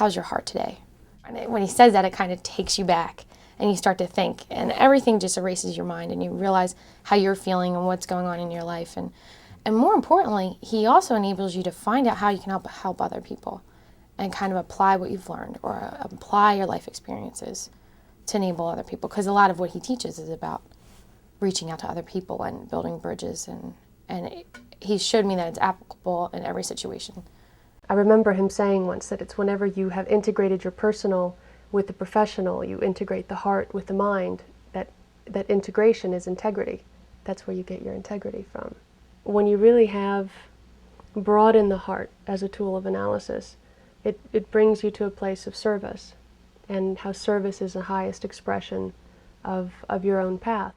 how's your heart today? And when he says that, it kind of takes you back and you start to think, and everything just erases your mind, and you realize how you're feeling and what's going on in your life. And more importantly, he also enables you to find out how you can help other people and kind of apply what you've learned or apply your life experiences to enable other people. Because a lot of what he teaches is about reaching out to other people and building bridges, and he showed me that it's applicable in every situation. I remember him saying once that it's whenever you have integrated your personal with the professional, you integrate the heart with the mind, that integration is integrity. That's where you get your integrity from. When you really have broadened the heart as a tool of analysis, it brings you to a place of service, and how service is the highest expression of your own path.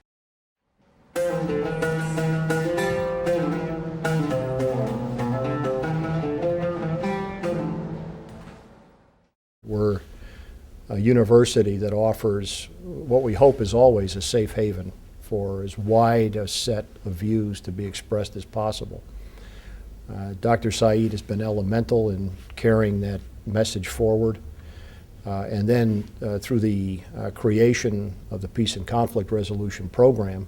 We're a university that offers what we hope is always a safe haven for as wide a set of views to be expressed as possible. Dr. Said has been elemental in carrying that message forward. And then through the creation of the Peace and Conflict Resolution Program,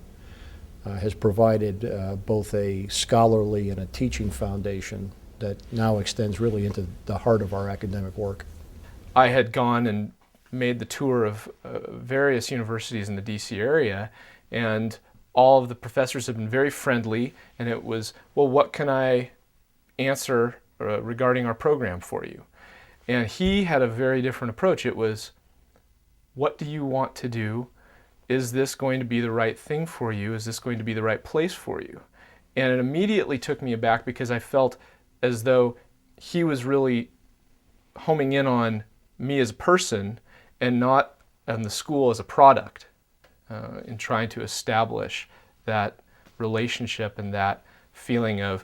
has provided both a scholarly and a teaching foundation that now extends really into the heart of our academic work. I had gone and made the tour of various universities in the DC area, and all of the professors have been very friendly, and it was, well, what can I answer regarding our program for you? And he had a very different approach. It was, what do you want to do? Is this going to be the right thing for you? Is this going to be the right place for you? And it immediately took me aback, because I felt as though he was really homing in on me as a person and not on the school as a product, in trying to establish that relationship and that feeling of,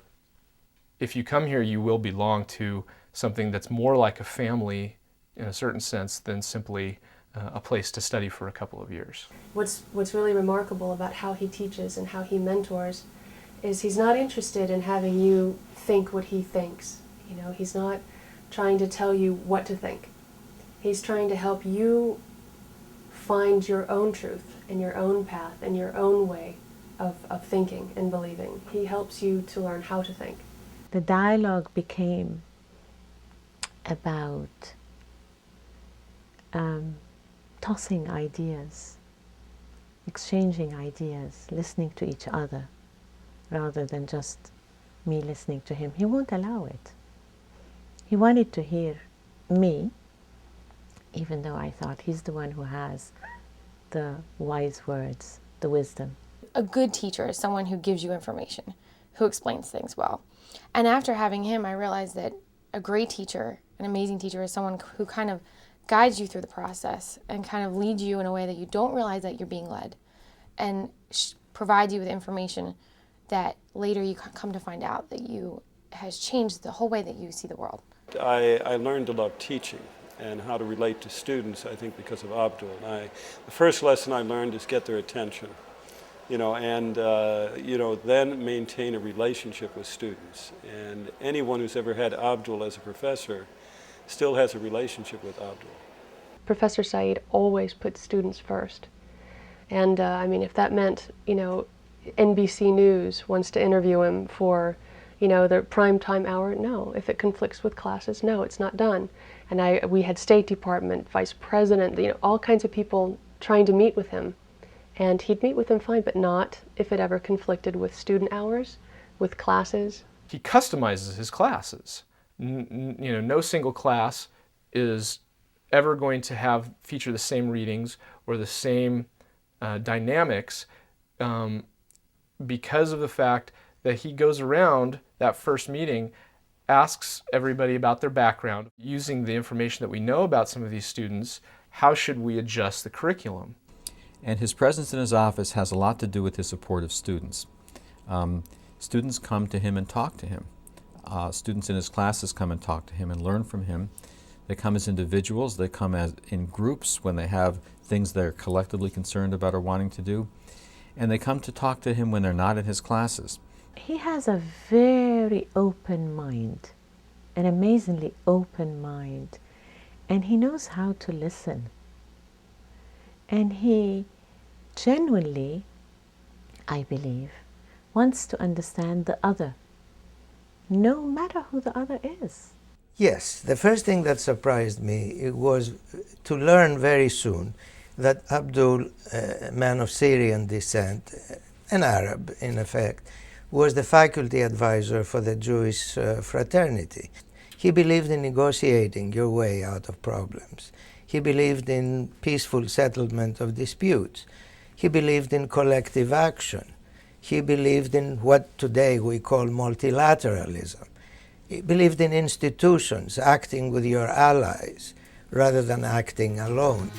if you come here, you will belong to something that's more like a family in a certain sense than simply a place to study for a couple of years. What's really remarkable about how he teaches and how he mentors is he's not interested in having you think what he thinks. You know, he's not trying to tell you what to think. He's trying to help you find your own truth and your own path and your own way of thinking and believing. He helps you to learn how to think. The dialogue became about tossing ideas, exchanging ideas, listening to each other, rather than just me listening to him. He won't allow it. He wanted to hear me, even though I thought he's the one who has the wise words, the wisdom. A good teacher is someone who gives you information, who explains things well. And after having him, I realized that a great teacher, an amazing teacher, is someone who kind of guides you through the process and kind of leads you in a way that you don't realize that you're being led, and provides you with information that later you come to find out that has changed the whole way that you see the world. I learned about teaching and how to relate to students, I think, because of Abdul. The first lesson I learned is get their attention, and then maintain a relationship with students. And anyone who's ever had Abdul as a professor still has a relationship with Abdul. Professor Said always puts students first. And if that meant, NBC News wants to interview him for, the prime time hour, no. If it conflicts with classes, no, it's not done. And we had State Department, Vice President, all kinds of people trying to meet with him. And he'd meet with them fine, but not if it ever conflicted with student hours, with classes. He customizes his classes. No single class is ever going to feature the same readings or the same dynamics, because of the fact that he goes around that first meeting, asks everybody about their background. Using the information that we know about some of these students, how should we adjust the curriculum? And his presence in his office has a lot to do with his support of students. Students come to him and talk to him. Students in his classes come and talk to him and learn from him. They come as individuals, they come in groups when they have things they're collectively concerned about or wanting to do. And they come to talk to him when they're not in his classes. He has a very open mind, an amazingly open mind. and he knows how to listen. And he genuinely, I believe, wants to understand the other, no matter who the other is. Yes, the first thing that surprised me it was to learn very soon that Abdul, a man of Syrian descent, an Arab in effect, was the faculty advisor for the Jewish fraternity. He believed in negotiating your way out of problems. He believed in peaceful settlement of disputes. He believed in collective action. He believed in what today we call multilateralism. He believed in institutions, acting with your allies rather than acting alone.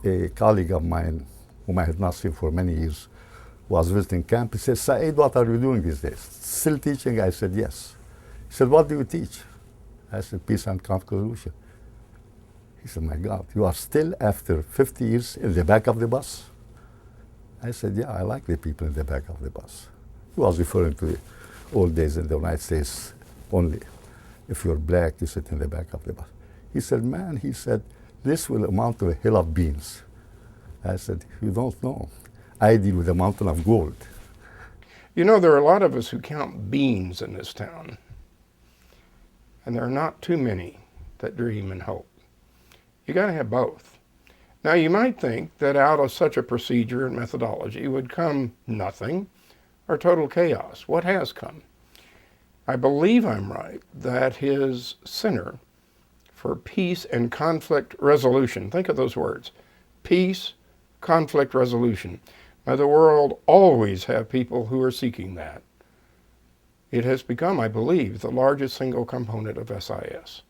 A colleague of mine, whom I had not seen for many years, was visiting camp. He said, Said, what are you doing these days? Still teaching? I said, yes. He said, what do you teach? I said, peace and conflict resolution. He said, my God, you are still, after 50 years, in the back of the bus? I said, yeah, I like the people in the back of the bus. He was referring to the old days in the United States only. If you're black, you sit in the back of the bus. He said, man, he said, this will amount to a hill of beans. I said, you don't know. I deal with a mountain of gold. You know, there are a lot of us who count beans in this town. And there are not too many that dream and hope. You got to have both. Now, you might think that out of such a procedure and methodology would come nothing or total chaos. What has come? I believe I'm right that his center for peace and conflict resolution, think of those words, peace, conflict resolution. Now, the world always have people who are seeking that. It has become, I believe, the largest single component of SIS.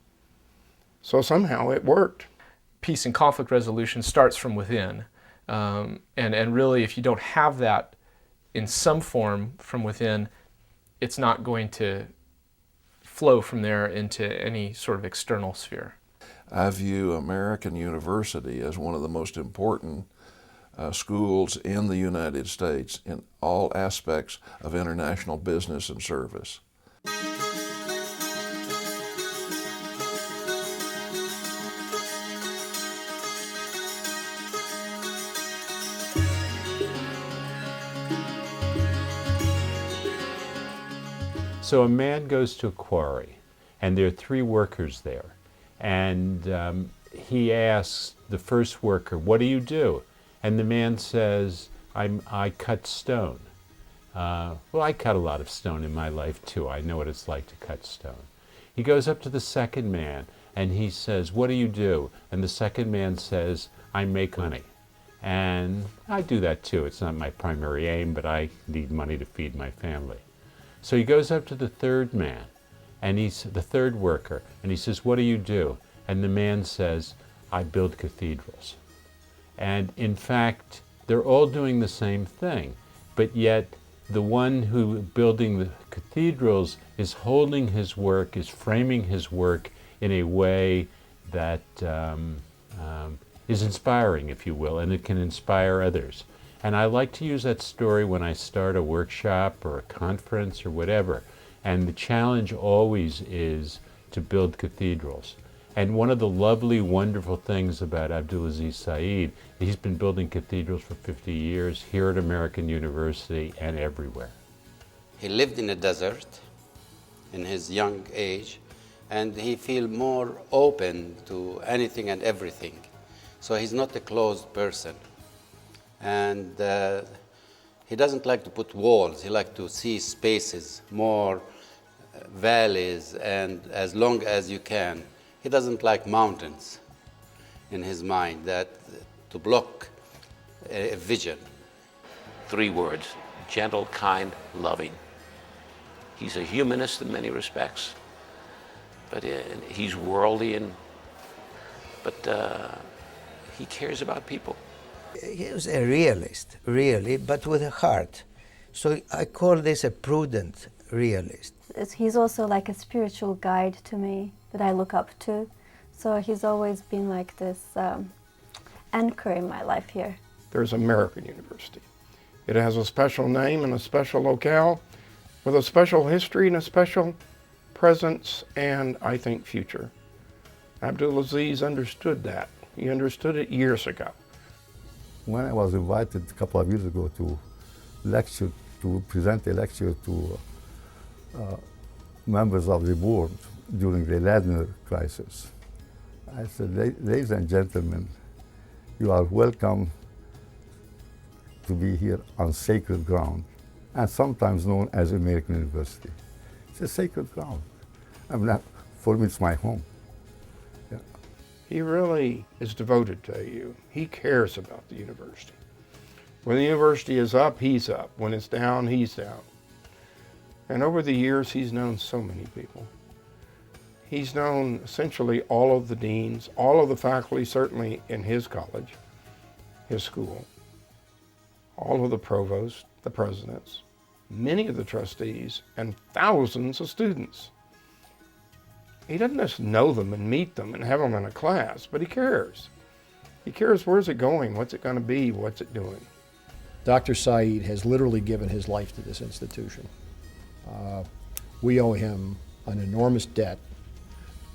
So somehow it worked. Peace and conflict resolution starts from within. And really, if you don't have that in some form from within, it's not going to flow from there into any sort of external sphere. I view American University as one of the most important schools in the United States in all aspects of international business and service. So a man goes to a quarry, and there are 3 workers there. And he asks the first worker, what do you do? And the man says, I cut stone. Well, I cut a lot of stone in my life too. I know what it's like to cut stone. He goes up to the second man, and he says, what do you do? And the second man says, I make money. And I do that too. It's not my primary aim, but I need money to feed my family. So he goes up to the third man, and he's the third worker, and he says, what do you do? And the man says, I build cathedrals. And in fact, they're all doing the same thing, but yet the one who building the cathedrals is holding his work, is framing his work in a way that is inspiring, if you will, and it can inspire others. And I like to use that story when I start a workshop or a conference or whatever. And the challenge always is to build cathedrals. And one of the lovely, wonderful things about Abdul Aziz Said, he's been building cathedrals for 50 years here at American University and everywhere. He lived in a desert in his young age, and he feels more open to anything and everything. So he's not a closed person. And he doesn't like to put walls. He likes to see spaces, more valleys, and as long as you can. He doesn't like mountains in his mind that to block a vision. 3 words: gentle, kind, loving. He's a humanist in many respects, but he's worldly, but he cares about people. He was a realist, really, but with a heart. So I call this a prudent realist. He's also like a spiritual guide to me that I look up to. So he's always been like this anchor in my life here. There's American University. It has a special name and a special locale with a special history and a special presence and, I think, future. Abdul Aziz understood that. He understood it years ago. When I was invited a couple of years ago to lecture, to present a lecture to members of the board during the Ladner crisis, I said, ladies and gentlemen, you are welcome to be here on sacred ground, and sometimes known as American University. It's a sacred ground. I mean, for me, it's my home. Yeah. He really is devoted to AU. He cares about the university. When the university is up, he's up. When it's down, he's down. And over the years, he's known so many people. He's known essentially all of the deans, all of the faculty, certainly in his college, his school, all of the provosts, the presidents, many of the trustees, and thousands of students. He doesn't just know them and meet them and have them in a class, but he cares. He cares, where's it going? What's it going to be? What's it doing? Dr. Said has literally given his life to this institution. We owe him an enormous debt,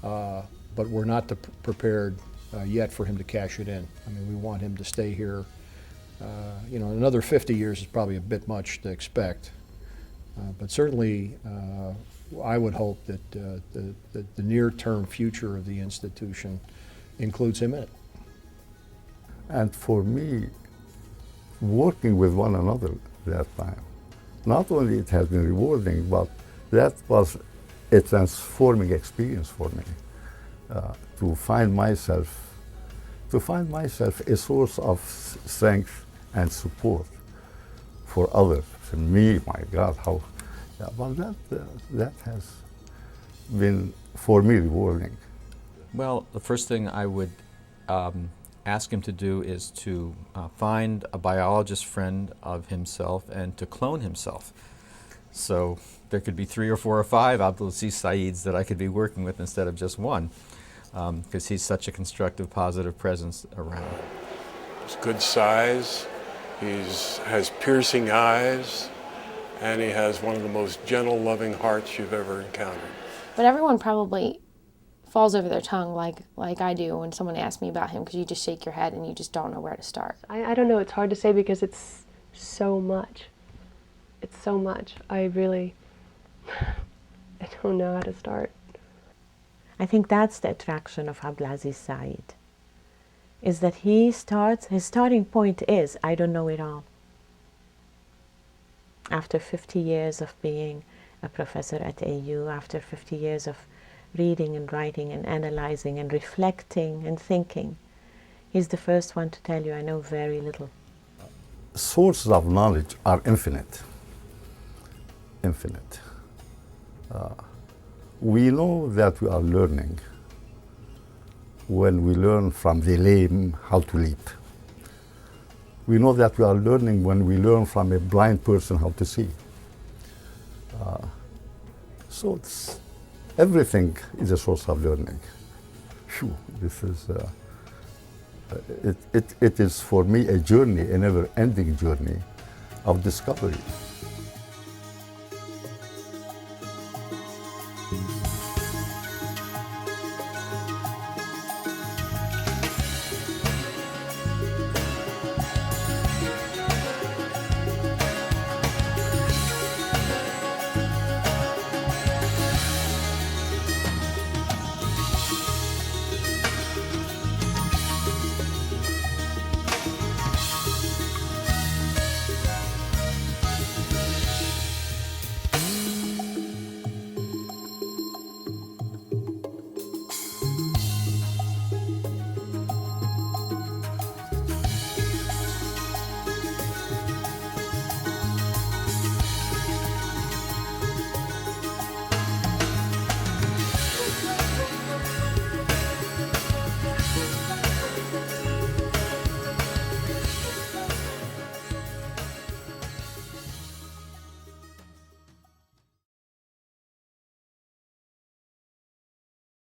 but we're not prepared yet for him to cash it in. I mean, we want him to stay here. Another 50 years is probably a bit much to expect, but certainly I would hope that the near-term future of the institution includes him in it. And for me, working with one another that time, not only it has been rewarding, but that was a transforming experience for me, to find myself a source of strength and support for others. And me, my God, how, well, that has been, for me, rewarding. Well, the first thing I would ask him to do is to find a biologist friend of himself and to clone himself. So there could be 3 or 4 or 5 Abdul Aziz Saids that I could be working with instead of just one, because he's such a constructive, positive presence around. He's good size, he has piercing eyes, and he has one of the most gentle, loving hearts you've ever encountered. But everyone probably falls over their tongue like I do when someone asks me about him, because you just shake your head and you just don't know where to start. I don't know, it's hard to say because it's so much. It's so much. I don't know how to start. I think that's the attraction of Abdul Aziz Said, is that his starting point is, I don't know it all. After 50 years of being a professor at AU, after 50 years of reading and writing and analyzing and reflecting and thinking, he's the first one to tell you, I know very little. Sources of knowledge are infinite. Infinite. We know that we are learning when we learn from the lame how to leap. We know that we are learning when we learn from a blind person how to see. So everything is a source of learning. Phew, this is, it is for me a journey, a never-ending journey of discovery.